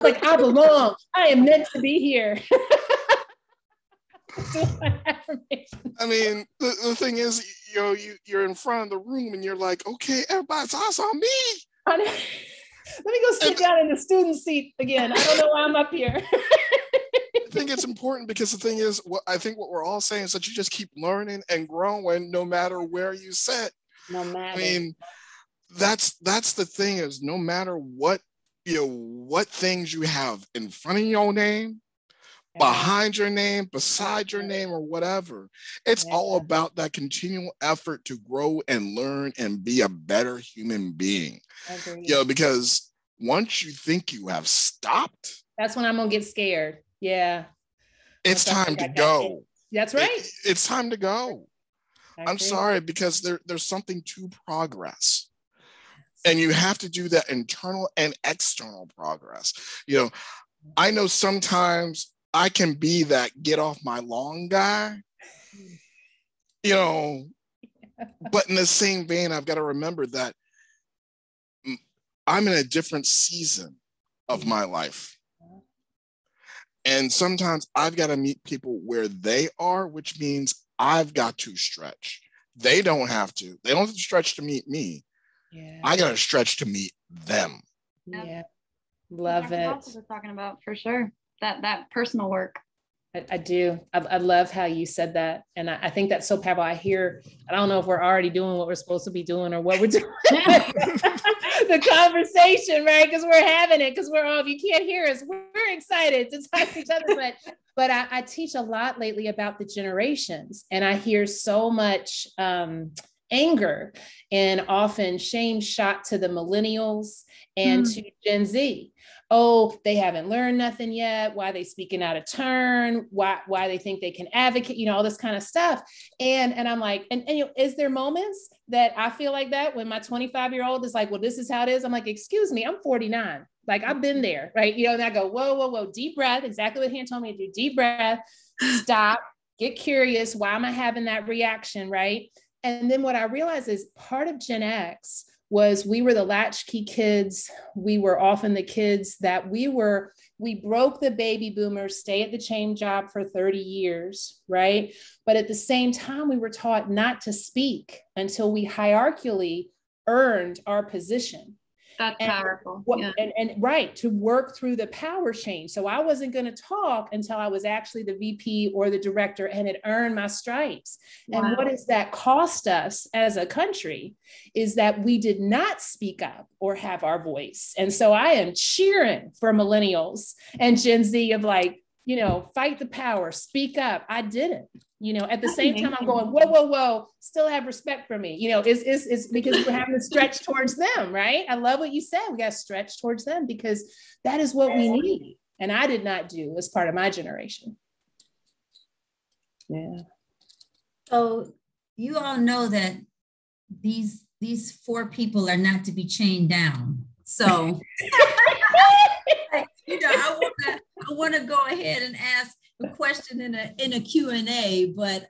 Like, I belong. I am meant to be here. I mean, the thing is, you're in front of the room and you're like, okay, everybody's eyes on me. Let me go sit down in the student seat again. I don't know why I'm up here. I think it's important because the thing is, what we're all saying is that you just keep learning and growing no matter where you sit. No matter. I mean, that's the thing is, no matter what things you have in front of your name, behind your name, beside your name, or whatever, it's all about that continual effort to grow and learn and be a better human being. Because once you think you have stopped, that's when I'm gonna get scared. Yeah, it's time to go. That's right. It's time to go. I'm sorry, because there's something to progress. And you have to do that internal and external progress. I know sometimes I can be that get off my lawn guy, but in the same vein, I've got to remember that I'm in a different season of my life. And sometimes I've got to meet people where they are, which means I've got to stretch. They don't have to stretch to meet me. Yeah. I got to stretch to meet them. Yeah. Love it. That's what we're talking about, for sure. That personal work. I do. I love how you said that. And I think that's so powerful. I don't know if we're already doing what we're supposed to be doing or what we're doing. The conversation, right? Because we're having it, because we're all, if you can't hear us, we're excited to talk to each other. But I teach a lot lately about the generations, and I hear so much anger and often shame shot to the millennials and to Gen Z. Oh, they haven't learned nothing yet. Why are they speaking out of turn? Why they think they can advocate, all this kind of stuff. And I'm like, and is there moments that I feel like that when my 25-year-old is like, well, this is how it is. I'm like, excuse me, I'm 49. Like, I've been there, right? And I go, whoa, deep breath. Exactly what Han told me to do. Deep breath, stop, get curious. Why am I having that reaction, right? And then what I realized is part of Gen X was we were the latchkey kids. We were often the kids that we broke the baby boomers, stay at the same job for 30 years, right? But at the same time, we were taught not to speak until we hierarchically earned our position. That's powerful. And right, to work through the power change. So I wasn't going to talk until I was actually the VP or the director and had earned my stripes. Wow. And what does that cost us as a country is that we did not speak up or have our voice. And so I am cheering for millennials and Gen Z of like, fight the power, speak up. I didn't. At the same time, I'm going, whoa, still have respect for me. It's because we're having to stretch towards them, right? I love what you said. We got to stretch towards them because that is what we need. And I did not do as part of my generation. Yeah. So you all know that these 4 people are not to be chained down. So, I want to go ahead and ask a question in a Q&A, but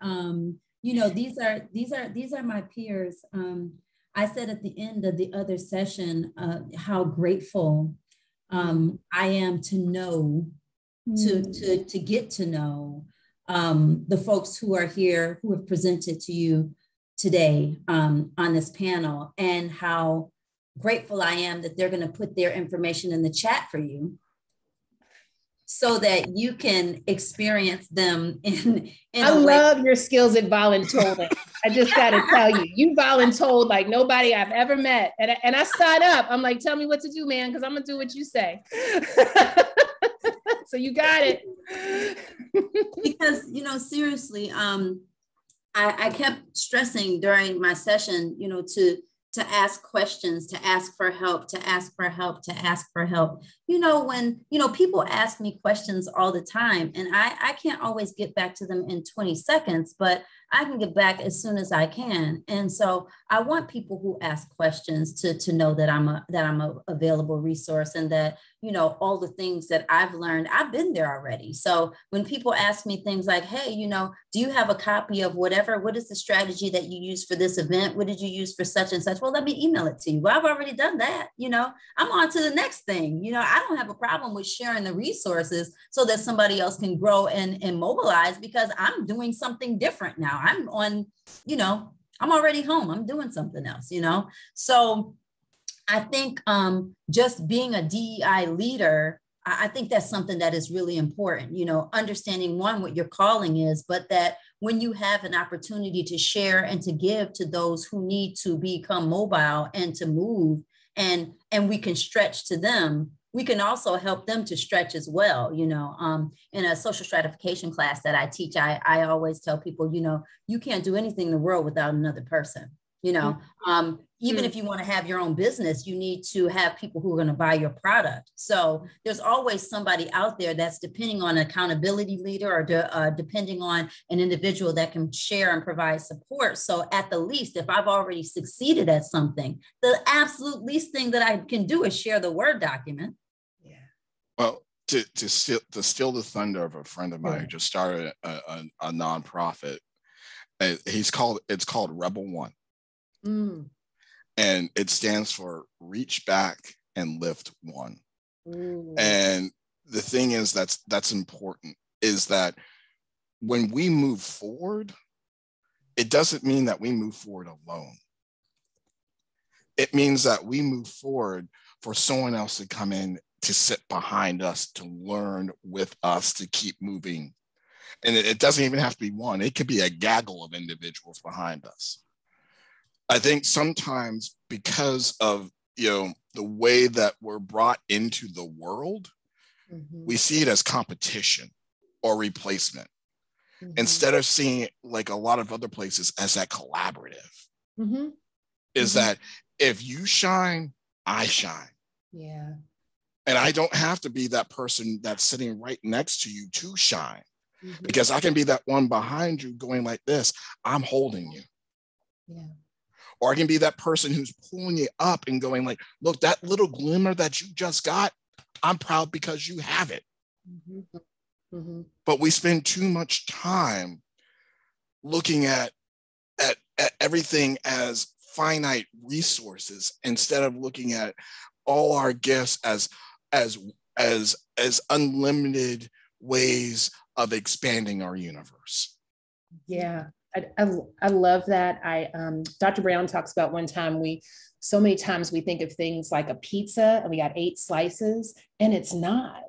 these are my peers. I said at the end of the other session how grateful I am to know, to get to know the folks who are here, who have presented to you today on this panel, and how grateful I am that they're going to put their information in the chat for you, so that you can experience them in I love your skills at voluntolding. I just got to tell you, you voluntold like nobody I've ever met. And I sign up. I'm like, tell me what to do, man, because I'm going to do what you say. So you got it. Because, seriously, I kept stressing during my session, to ask questions, to ask for help, to ask for help, to ask for help. When, people ask me questions all the time, and I can't always get back to them in 20 seconds, but I can get back as soon as I can. And so I want people who ask questions to know that I'm a available resource, and that, all the things that I've learned, I've been there already. So when people ask me things like, hey, do you have a copy of whatever? What is the strategy that you use for this event? What did you use for such and such? Well, let me email it to you. Well, I've already done that. I'm on to the next thing. I don't have a problem with sharing the resources so that somebody else can grow and mobilize, because I'm doing something different now. I'm on, I'm already home. I'm doing something else, So I think just being a DEI leader, I think that's something that is really important, understanding what your calling is, but that when you have an opportunity to share and to give to those who need to become mobile and to move, and we can stretch to them, we can also help them to stretch as well. In a social stratification class that I teach, I always tell people, you can't do anything in the world without another person. Even if you want to have your own business, you need to have people who are going to buy your product. So there's always somebody out there that's depending on an accountability leader or depending on an individual that can share and provide support. So at the least, if I've already succeeded at something, the absolute least thing that I can do is share the Word document. Yeah. Well, to steal the thunder of a friend of mine who just started a nonprofit, it's called Rebel One. And it stands for Reach Back and Lift One. And the thing is that's important, is that when we move forward, it doesn't mean that we move forward alone. It means that we move forward for someone else to come in to sit behind us, to learn with us, to keep moving. And it doesn't even have to be one. It could be a gaggle of individuals behind us. I think sometimes because of, the way that we're brought into the world, we see it as competition or replacement, instead of seeing it like a lot of other places as that collaborative. Is that if you shine, I shine. Yeah. And I don't have to be that person that's sitting right next to you to shine, because I can be that one behind you going like this, I'm holding you. Yeah. Or I can be that person who's pulling you up and going like, look, that little glimmer that you just got, I'm proud because you have it. But we spend too much time looking at everything as finite resources instead of looking at all our gifts as unlimited ways of expanding our universe. Yeah. I love that. Dr. Brown talks about one time so many times we think of things like a pizza and we got 8 slices, and it's not.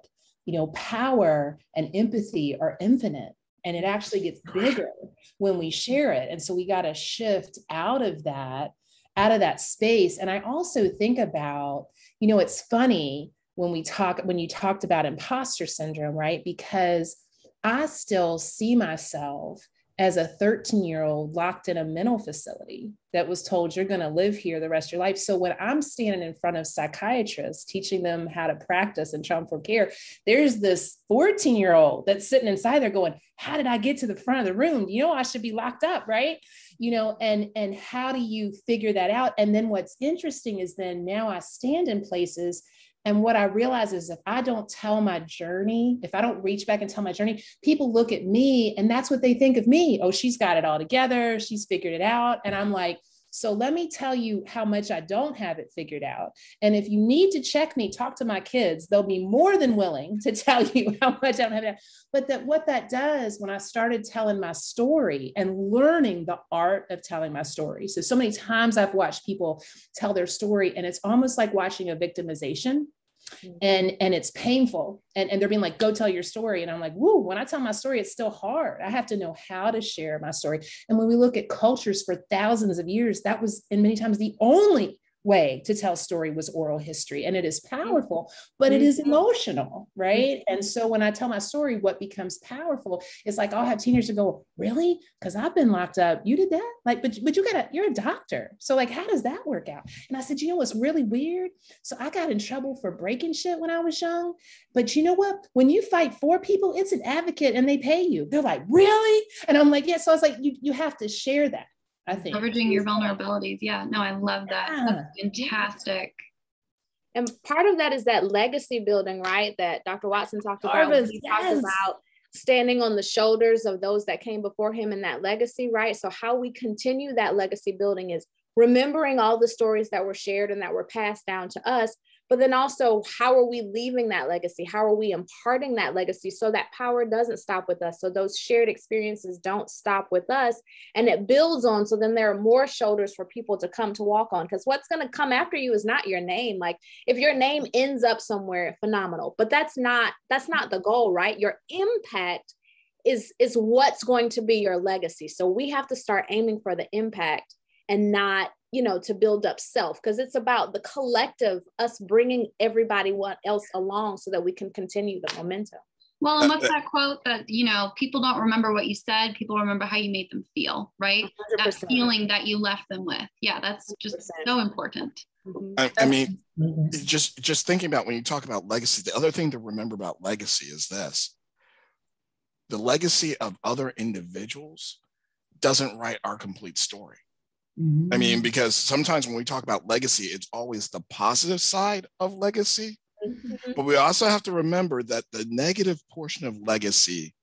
Power and empathy are infinite, and it actually gets bigger when we share it. And so we got to shift out of that space. And I also think about, it's funny when you talked about imposter syndrome, right? Because I still see myself as a 13-year-old locked in a mental facility that was told you're going to live here the rest of your life. So when I'm standing in front of psychiatrists, teaching them how to practice in trauma-informed care, there's this 14-year-old that's sitting inside there going, how did I get to the front of the room? I should be locked up, right? And how do you figure that out? And then what's interesting is then now I stand in places, and what I realize is if I don't tell my journey, if I don't reach back and tell my journey, people look at me and that's what they think of me. Oh, she's got it all together. She's figured it out. And I'm like, so let me tell you how much I don't have it figured out. And if you need to check me, talk to my kids. They'll be more than willing to tell you how much I don't have it. But what that does, when I started telling my story and learning the art of telling my story. So many times I've watched people tell their story and it's almost like watching a victimization. And it's painful. And they're being like, go tell your story. And I'm like, woo, when I tell my story, it's still hard. I have to know how to share my story. And when we look at cultures for thousands of years, that was, and many times the only way to tell story was oral history. And it is powerful, but it is emotional, right? And so when I tell my story, what becomes powerful is like, I'll have teenagers to go, really? Because I've been locked up. You did that? Like, but you're a doctor. So like, how does that work out? And I said, what's really weird? So I got in trouble for breaking shit when I was young. But you know what? When you fight for people, it's an advocate and they pay you. They're like, really? And I'm like, yeah. So I was like, you have to share that. I think leveraging your vulnerabilities. Yeah, no, I love that. That's fantastic. And part of that is that legacy building, right? That Dr. Watson talked about. He talked about standing on the shoulders of those that came before him in that legacy, right? So how we continue that legacy building is remembering all the stories that were shared and that were passed down to us, But then also, how are we leaving that legacy? How are we imparting that legacy so that power doesn't stop with us? So those shared experiences don't stop with us, and it builds on. So then there are more shoulders for people to come to walk on, because what's going to come after you is not your name. Like if your name ends up somewhere, phenomenal, but that's not the goal, right? Your impact is what's going to be your legacy. So we have to start aiming for the impact and not, to build up self, because it's about the collective, us bringing everybody else along so that we can continue the momentum. Well, and what's that quote that, people don't remember what you said, people remember how you made them feel, right? 100%. That feeling that you left them with. Yeah, that's just 100%. So important. I mean, just thinking about when you talk about legacy, the other thing to remember about legacy is this: the legacy of other individuals doesn't write our complete story. I mean, because sometimes when we talk about legacy, it's always the positive side of legacy. But we also have to remember that the negative portion of legacy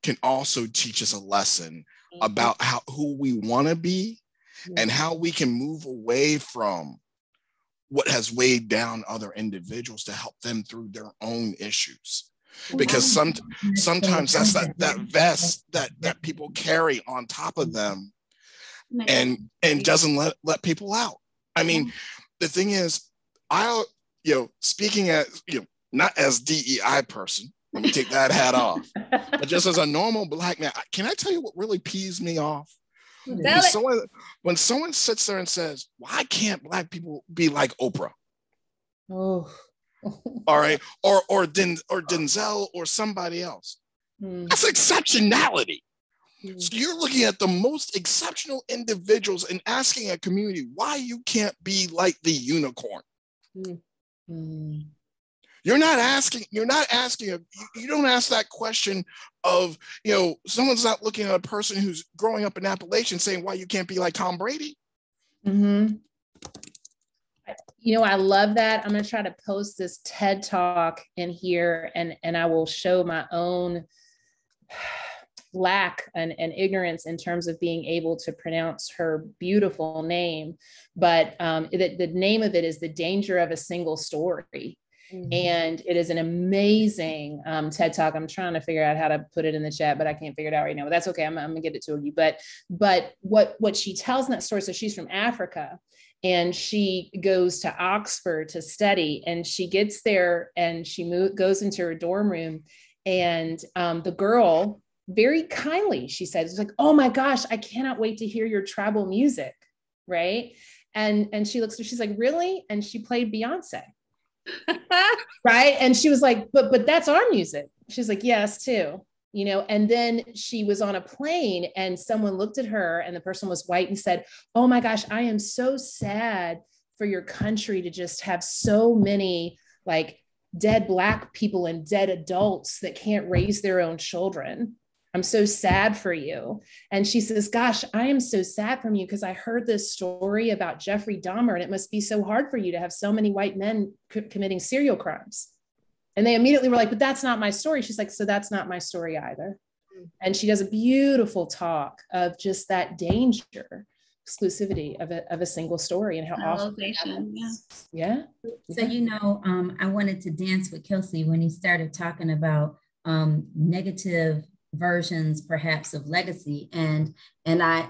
can also teach us a lesson about who we want to be and how we can move away from what has weighed down other individuals to help them through their own issues. Because sometimes that's that vest that people carry on top of them and doesn't let people out. I mean, the thing is, speaking as, not as DEI person, let me take that hat off, but just as a normal Black man, can I tell you what really pees me off? When someone sits there and says, why can't Black people be like Oprah? Oh. All right, or Denzel or somebody else. That's exceptionality. So you're looking at the most exceptional individuals and asking a community why you can't be like the unicorn. You don't ask that question of, someone's not looking at a person who's growing up in Appalachia saying why you can't be like Tom Brady. I love that. I'm going to try to post this TED Talk in here, and I will show my own lack and ignorance in terms of being able to pronounce her beautiful name. But the name of it is The Danger of a Single Story. And it is an amazing TED Talk. I'm trying to figure out how to put it in the chat, but I can't figure it out right now. But that's okay. I'm going to get it to you. But what she tells in that story, so she's from Africa, and she goes to Oxford to study, and she gets there and she goes into her dorm room, and the girl, very kindly, she said, it's like, oh my gosh, I cannot wait to hear your tribal music, right? And she looks, she's like, really? And she played Beyonce. Right? And she was like, but that's our music. She's like, yes, too. And then she was on a plane and someone looked at her, and the person was white, and said, oh my gosh, I am so sad for your country to just have so many like dead Black people and dead adults that can't raise their own children. I'm so sad for you. And she says, gosh, I am so sad from you because I heard this story about Jeffrey Dahmer, and it must be so hard for you to have so many white men committing serial crimes. And they immediately were like, but that's not my story. She's like, so that's not my story either. And she does a beautiful talk of just that danger, exclusivity of a single story, and how often it happens. Yeah. So, I wanted to dance with Kelsey when he started talking about negative versions perhaps of legacy, and I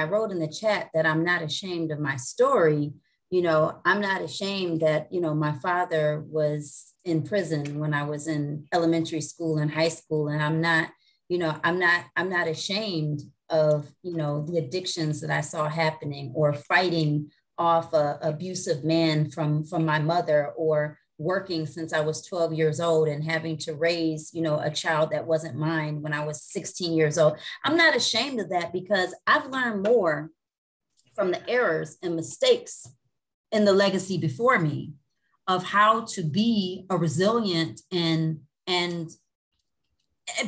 wrote in the chat that I'm not ashamed of my story. I'm not ashamed that my father was in prison when I was in elementary school and high school, and I'm not ashamed of the addictions that I saw happening, or fighting off a abusive man from my mother, or working since I was 12 years old and having to raise, a child that wasn't mine when I was 16 years old. I'm not ashamed of that, because I've learned more from the errors and mistakes in the legacy before me of how to be a resilient and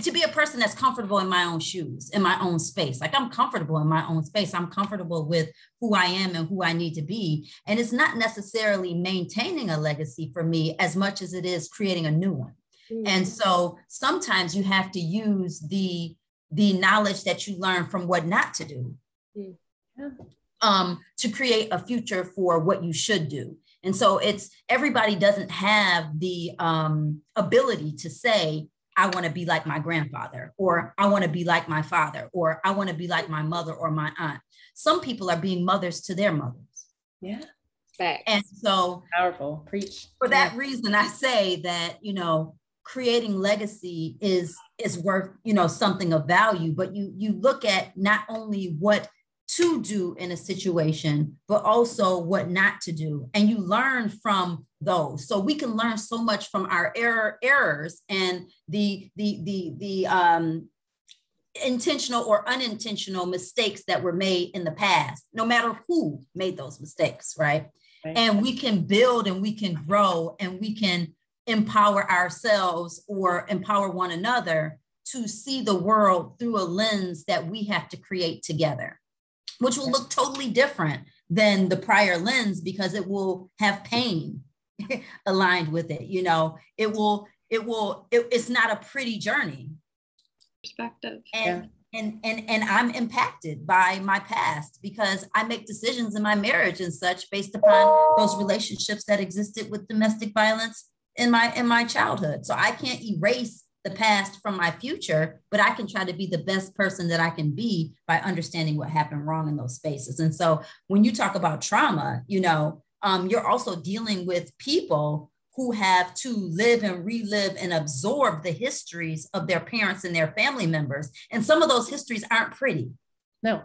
to be a person that's comfortable in my own shoes, in my own space. Like, I'm comfortable in my own space. I'm comfortable with who I am and who I need to be. And it's not necessarily maintaining a legacy for me as much as it is creating a new one. Mm-hmm. And so sometimes you have to use the knowledge that you learn from what not to do, to create a future for what you should do. And so everybody doesn't have the ability to say, I want to be like my grandfather, or I want to be like my father, or I want to be like my mother or my aunt. Some people are being mothers to their mothers. Yeah. Facts. And so Powerful. Preach. For that reason, I say that, creating legacy is worth, something of value, but you look at not only what to do in a situation, but also what not to do. And you learn from those. So we can learn so much from our errors and the intentional or unintentional mistakes that were made in the past, no matter who made those mistakes, right? And we can build and we can grow and we can empower ourselves or empower one another to see the world through a lens that we have to create together, which will look totally different than the prior lens because it will have pain aligned with it. It's not a pretty journey. Perspective. And I'm impacted by my past because I make decisions in my marriage and such based upon those relationships that existed with domestic violence in my childhood. So I can't erase the past from my future, but I can try to be the best person that I can be by understanding what happened wrong in those spaces. And so when you talk about trauma, you're also dealing with people who have to live and relive and absorb the histories of their parents and their family members. And some of those histories aren't pretty. No.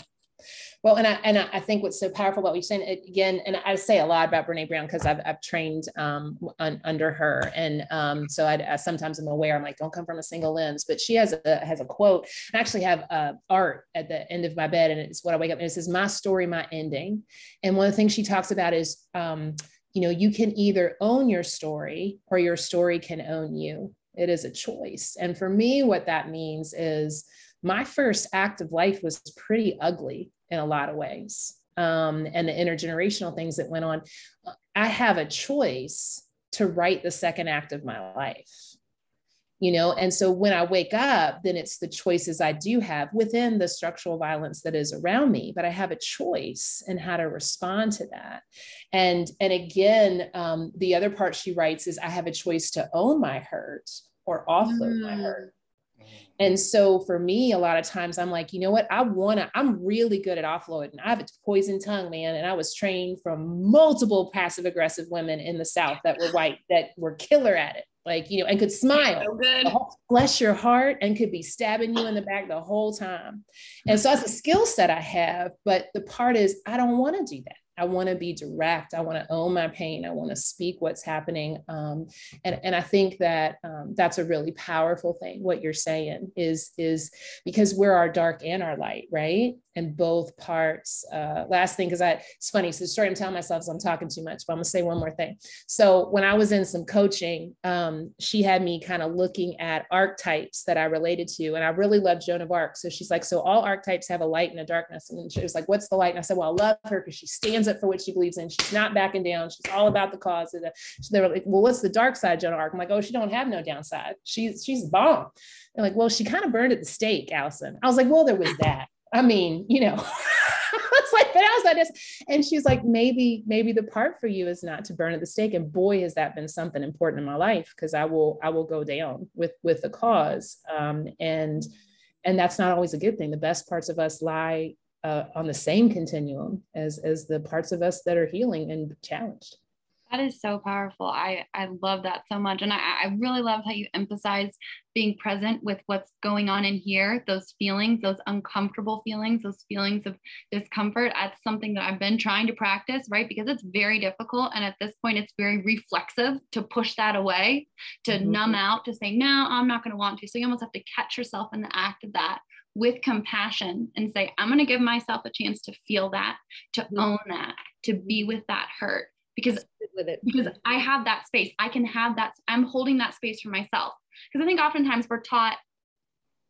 Well, and I think what's so powerful about what you're saying again, and I say a lot about Brene Brown because I've trained under her, and so I sometimes I'm aware. I'm like, don't come from a single lens, but she has a quote. I actually have art at the end of my bed, and it's what I wake up and it says, "My story, my ending." And one of the things she talks about is, you can either own your story or your story can own you. It is a choice. And for me, what that means is my first act of life was pretty ugly in a lot of ways. And the intergenerational things that went on, I have a choice to write the second act of my life, and so when I wake up, then it's the choices I do have within the structural violence that is around me, but I have a choice in how to respond to that. And again, the other part she writes is I have a choice to own my hurt or offload my hurt. And so for me, a lot of times I'm like, you know what, I'm really good at offloading. I have a poison tongue, man. And I was trained from multiple passive aggressive women in the South that were white, that were killer at it. And could smile, so good. Bless your heart, and could be stabbing you in the back the whole time. And so that's a skill set I have, but the part is, I don't want to do that. I want to be direct. I want to own my pain. I want to speak what's happening. And I think that that's a really powerful thing. What you're saying is because we're our dark and our light, right? And both parts. Last thing, because it's funny. So the story I'm telling myself is I'm talking too much, but I'm gonna say one more thing. So when I was in some coaching, she had me kind of looking at archetypes that I related to, and I really love Joan of Arc. So she's like, so all archetypes have a light and a darkness. And she was like, what's the light? And I said, well, I love her because she stands up for what she believes in. She's not backing down. She's all about the cause. So they were like, well, what's the dark side, Joan of Arc? I'm like, oh, she don't have no downside. She's bomb. They're like, well, she kind of burned at the stake, Allison. I was like, well, there was that. I mean, I was like, but I was like this. And she's like, maybe the part for you is not to burn at the stake. And boy, has that been something important in my life, because I will go down with the cause. And that's not always a good thing. The best parts of us lie on the same continuum as the parts of us that are healing and challenged. That is so powerful. I love that so much. And I really love how you emphasize being present with what's going on in here, those feelings, those uncomfortable feelings, those feelings of discomfort. That's something that I've been trying to practice, right? Because it's very difficult. And at this point, it's very reflexive to push that away, to numb out, to say, no, I'm not going to want to. So you almost have to catch yourself in the act of that with compassion and say, I'm going to give myself a chance to feel that, to own that, to be with that hurt. Because I have that space. I can have that. I'm holding that space for myself. Because I think oftentimes we're taught,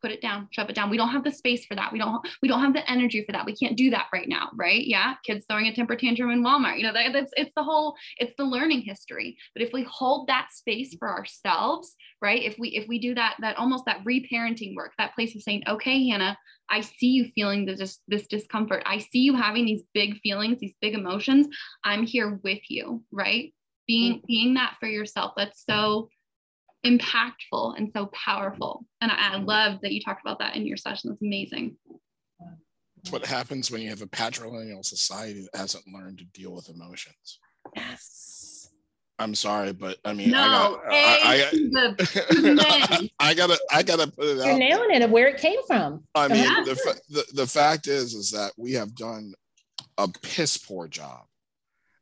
put it down, shove it down. We don't have the space for that. We don't have the energy for that. We can't do that right now, right? Yeah, kids throwing a temper tantrum in Walmart. It's the learning history. But if we hold that space for ourselves, right? If we do that almost that reparenting work, that place of saying, okay, Hannah, I see you feeling this discomfort. I see you having these big feelings, these big emotions. I'm here with you, right? being that for yourself. That's so impactful and so powerful. And I love that you talked about that in your session. That's amazing. It's what happens when you have a patrilineal society that hasn't learned to deal with emotions. Yes. I'm sorry, but I mean, no, I gotta put it out. You're nailing it of where it came from. I mean, the fact is that we have done a piss poor job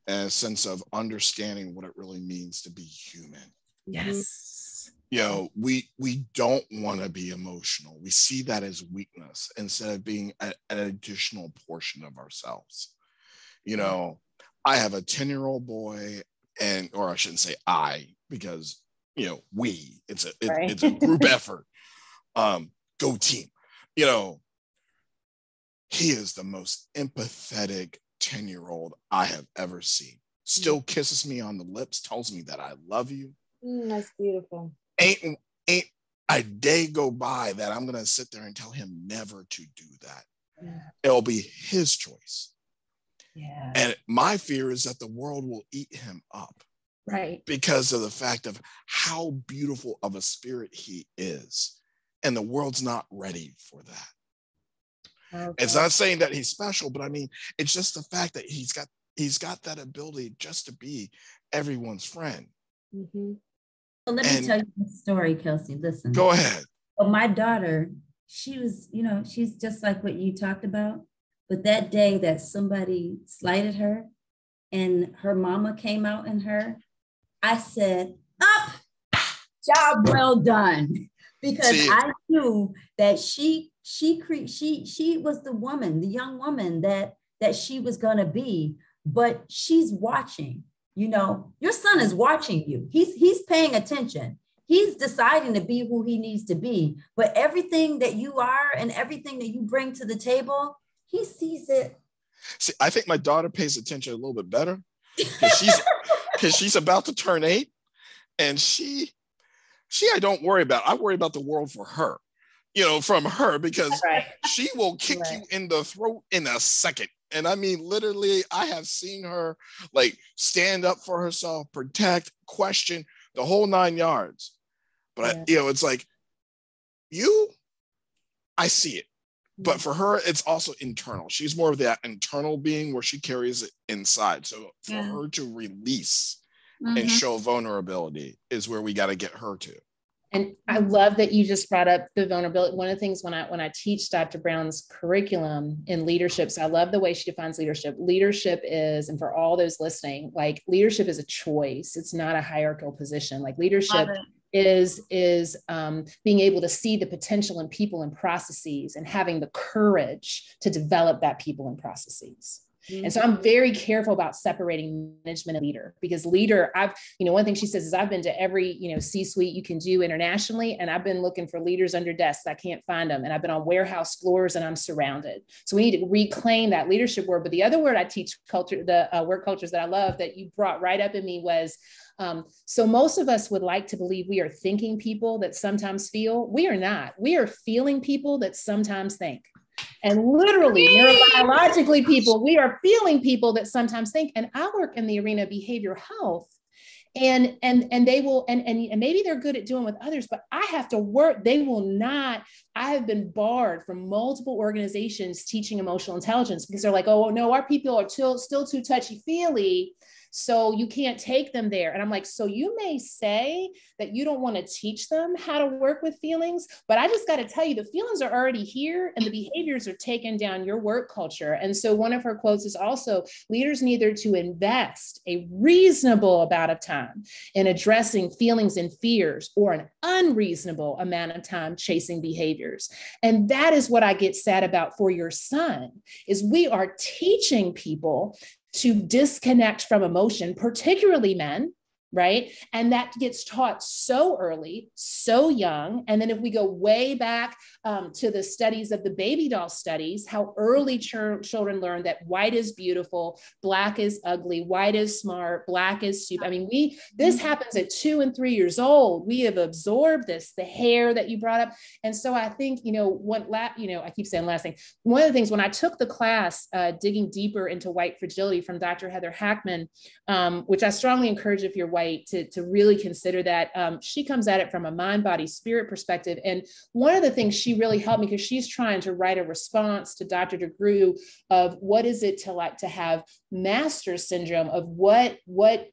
and a sense of understanding what it really means to be human. Yes. You know, we don't want to be emotional. We see that as weakness instead of being an additional portion of ourselves. You know, I have a 10-year-old boy, or I shouldn't say I, because, you know, it's a group effort. Go team. You know, he is the most empathetic 10-year-old I have ever seen. Still kisses me on the lips, tells me that I love you. That's beautiful. Ain't a day go by that I'm gonna sit there and tell him never to do that. Yeah. It'll be his choice. Yeah. And my fear is that the world will eat him up. Right. Because of the fact of how beautiful of a spirit he is. And the world's not ready for that. Okay. It's not saying that he's special, but I mean, it's just the fact that he's got that ability just to be everyone's friend. Mm-hmm. Well, let me tell you the story, Kelsey. Listen. Go ahead. Well, my daughter, she was, you know, she's just like what you talked about. But that day that somebody slighted her and her mama came out in her, I said, up, job well done. Because I knew that she was the woman, the young woman that she was going to be, but she's watching. You know, your son is watching you. He's paying attention. He's deciding to be who he needs to be. But everything that you are and everything that you bring to the table, he sees it. See, I think my daughter pays attention a little bit better because she's about to turn 8, and she I don't worry about. I worry about the world for her, you know, from her, because she will kick you in the throat in a second. And I mean, literally, I have seen her like stand up for herself, protect, question, the whole 9 yards. But you know, it's like I see it. But for her, it's also internal. She's more of that internal being where she carries it inside. So for her to release and show vulnerability is where we got to get her to. And I love that you just brought up the vulnerability. One of the things when I teach Dr. Brown's curriculum in leadership, so I love the way she defines leadership. Leadership is, and for all those listening, like leadership is a choice. It's not a hierarchical position. Like leadership is being able to see the potential in people and processes and having the courage to develop that people and processes. And so I'm very careful about separating management and leader, because leader, one thing she says is I've been to every, C-suite you can do internationally. And I've been looking for leaders under desks. I can't find them. And I've been on warehouse floors and I'm surrounded. So we need to reclaim that leadership word. But the other word I teach the work cultures that I love that you brought right up in me was, so most of us would like to believe we are thinking people that sometimes feel. We are not. We are feeling people that sometimes think. And literally, neurobiologically, we are feeling people that sometimes think. And I work in the arena of behavioral health, and they will, and maybe they're good at doing with others, but I have to work. They will not. I have been barred from multiple organizations teaching emotional intelligence because they're like, oh no, our people are still too touchy-feely. So you can't take them there. And I'm like, so you may say that you don't want to teach them how to work with feelings, but I just got to tell you, the feelings are already here and the behaviors are taken down your work culture. And so one of her quotes is also, leaders need to invest a reasonable amount of time in addressing feelings and fears, or an unreasonable amount of time chasing behaviors. And that is what I get sad about for your son, is we are teaching people to disconnect from emotion, particularly men, right? And that gets taught so early, so young. And then if we go way back to the studies of the baby doll studies, how early children learn that white is beautiful, black is ugly, white is smart, black is stupid. I mean, this happens at 2 and 3 years old. We have absorbed this, the hair that you brought up. And so I think, I keep saying last thing. One of the things when I took the class, digging deeper into white fragility from Dr. Heather Hackman, which I strongly encourage if you're white, to really consider that. She comes at it from a mind, body, spirit perspective. And one of the things she really helped me, because she's trying to write a response to Dr. DeGruy of what is it to have master syndrome of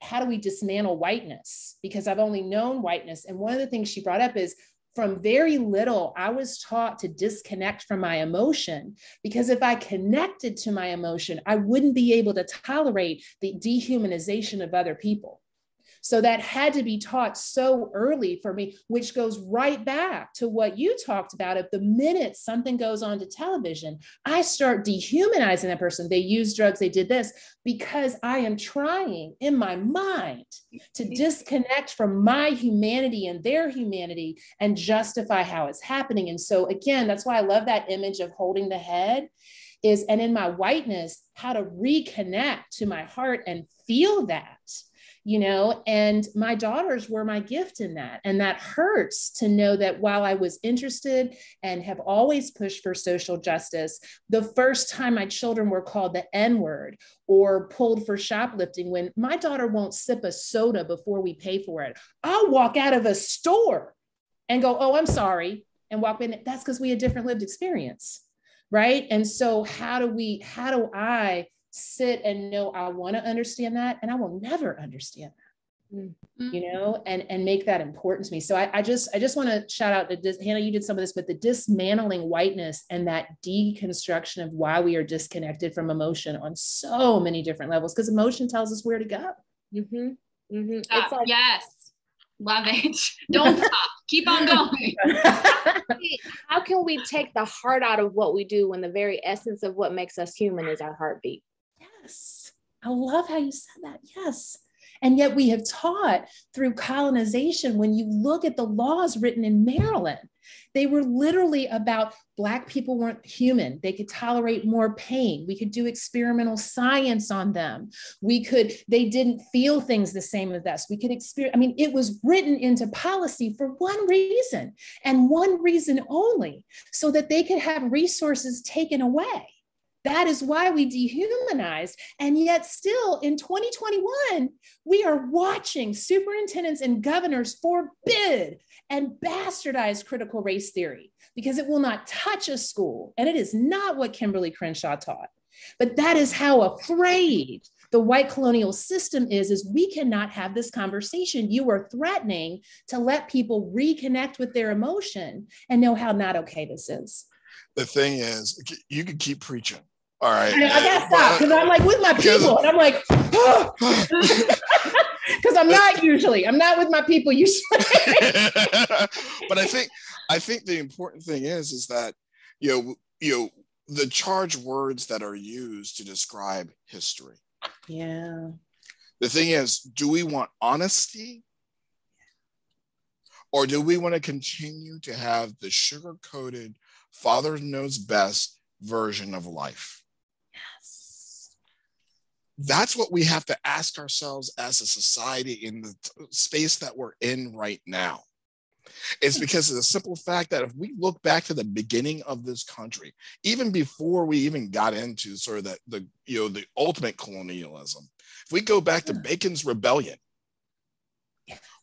how do we dismantle whiteness? Because I've only known whiteness. And one of the things she brought up is from very little, I was taught to disconnect from my emotion, because if I connected to my emotion, I wouldn't be able to tolerate the dehumanization of other people. So that had to be taught so early for me, which goes right back to what you talked about. If the minute something goes on to television, I start dehumanizing that person. They use drugs, they did this, because I am trying in my mind to disconnect from my humanity and their humanity and justify how it's happening. And so again, that's why I love that image of holding the head and in my whiteness, how to reconnect to my heart and feel that. And my daughters were my gift in that. And that hurts to know that while I was interested and have always pushed for social justice, the first time my children were called the N-word or pulled for shoplifting, when my daughter won't sip a soda before we pay for it, I'll walk out of a store and go, oh, I'm sorry, and walk in. That's because we had different lived experience, right? And so how do I sit and know I want to understand that, and I will never understand that, and make that important to me. So I just want to shout out to Hannah, you did some of this, but the dismantling whiteness and that deconstruction of why we are disconnected from emotion on so many different levels, because emotion tells us where to go. It's like, yes, love it. Don't stop. Keep on going. How can we take the heart out of what we do when the very essence of what makes us human is our heartbeat? Yes. I love how you said that. Yes. And yet we have taught through colonization, when you look at the laws written in Maryland, they were literally about Black people weren't human. They could tolerate more pain. We could do experimental science on them. They didn't feel things the same as us. We could experience, it was written into policy for one reason and one reason only, so that they could have resources taken away. That is why we dehumanized. And yet still in 2021, we are watching superintendents and governors forbid and bastardize critical race theory because it will not touch a school. And it is not what Kimberly Crenshaw taught. But that is how afraid the white colonial system is we cannot have this conversation. You are threatening to let people reconnect with their emotion and know how not okay this is. The thing is, you can keep preaching. All right. I gotta stop, because I'm like with my people and I'm like, because I'm not with my people usually. But I think the important thing is that, the charged words that are used to describe history. Yeah. The thing is, do we want honesty? Or do we want to continue to have the sugar-coated, father knows best version of life? That's what we have to ask ourselves as a society in the space that we're in right now. It's because of the simple fact that if we look back to the beginning of this country, even before we even got into sort of the ultimate colonialism, if we go back to Bacon's Rebellion,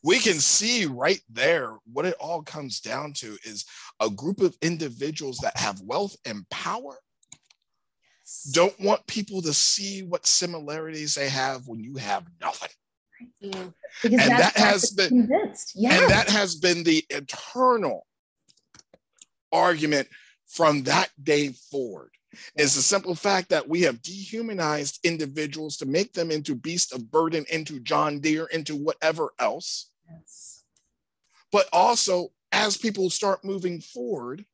we can see right there what it all comes down to is a group of individuals that have wealth and power don't want people to see what similarities they have when you have nothing. Yeah. And that has been the eternal argument from that day forward. Is the simple fact that we have dehumanized individuals to make them into beasts of burden, into John Deere, into whatever else. Yes. But also, as people start moving forward,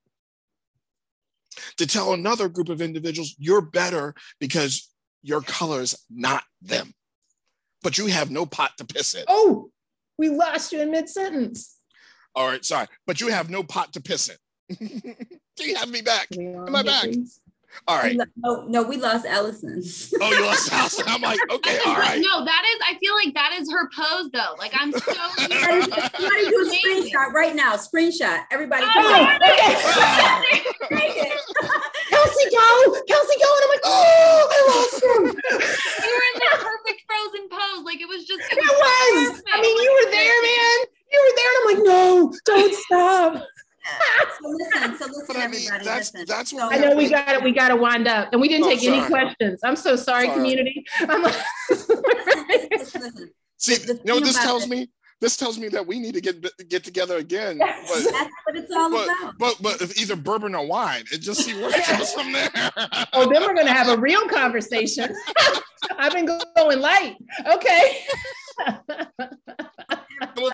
to tell another group of individuals, you're better because your color's not them. But you have no pot to piss in. Oh, We lost you in mid-sentence. All right, sorry, but you have no pot to piss in. Do you have me back? Am I back? All right. No, we lost Allison. Oh, you lost Allison. I'm like, okay, all right. No, I feel like that is her pose though. Like I'm so Somebody do a screenshot right now. Screenshot. Everybody. Kelsey, go. And I'm like, oh, I lost him. You were in the perfect frozen pose. Like it was just. It was. Perfect. I mean, you were there, man. You were there, and I'm like, no, don't stop. So listen, everybody. That's so, I know we got to wind up, and we didn't take any questions. I'm so sorry. Community. I'm like, listen. See, you know what this tells me? This tells me that we need to get together again. Yes. But, that's what it's all about. But if either bourbon or wine, it just see where it goes from there. Oh, then we're gonna have a real conversation. I've been going light. Okay.